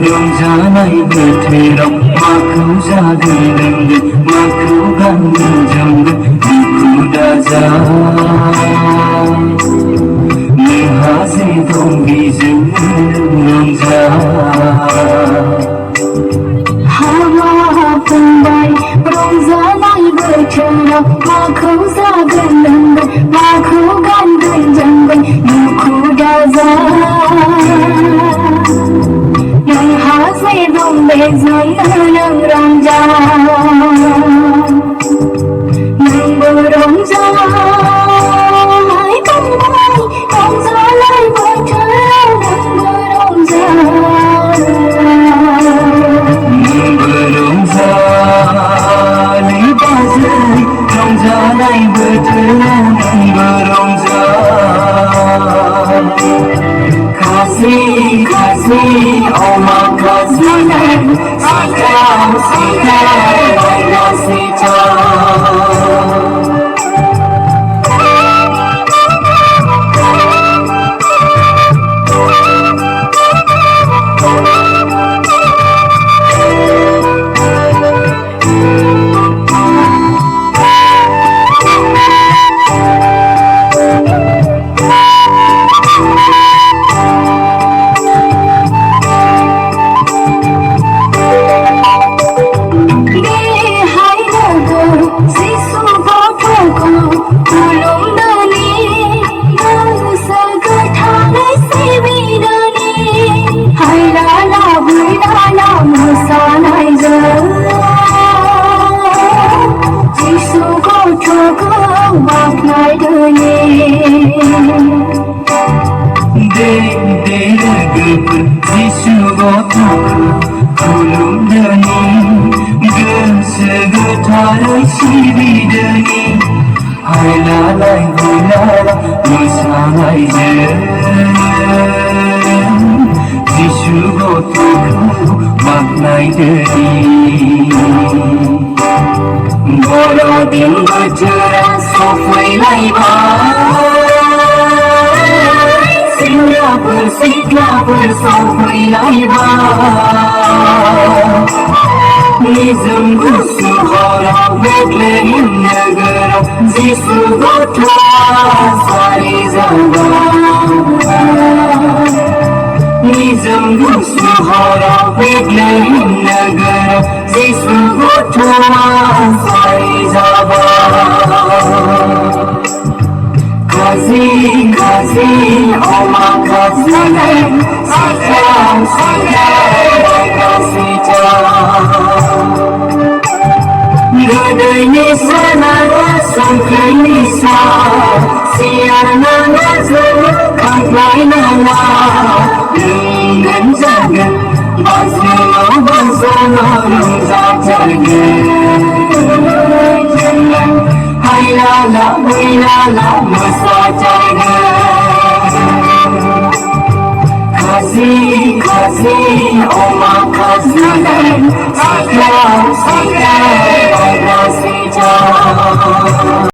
रंजानाय बोथोराव माखौ जागोन माखौ गानगोन दुखु दाजा नोंहा जे दं बेजों रंजा हावा फंबाय रंजानाय बोथोराव माखौ जागोन माखौ गानगोन जोंबो दुखु दाजा बेजों नों रंजा नोंबो रंजा रंजानाय बोथोराव नोंबो रंजा नै बाजै रंजानाय बोथोराव नोंबो रंजा खासि खासि अमा खासि Sita, Sita, Laila Sita. Jisu gotokku खुलुमदोनि गोसो गोथारै सिबिदोनि हायलालाय हुइलाला मोसानायजों जिसु गथ'खौ बाख्नायदोनि बर'दिन बोथोरा सफैलायबाय सिख्लाफोर सफैलायबाय निजोम गुसु हराव बेथलेहेम नोगोराव जिसु गथ'आ सारि जाबाय निजोम गुसु हराव बेथलेहेम नोगोराव जिसु गथ'आ सारि जाबाय Kazi, Kazi, Oma Kazi, Sita, Sita, Laila Sita. Gadayni sanara sangkayni sa, siarna nazar kangklay nana. Dengan jagat, bazna bazna rungzak jagat. Haylala, haylala, masajayga. Kazi, Kazi, Oma Kazi, Sita, Sita, Laila Sita.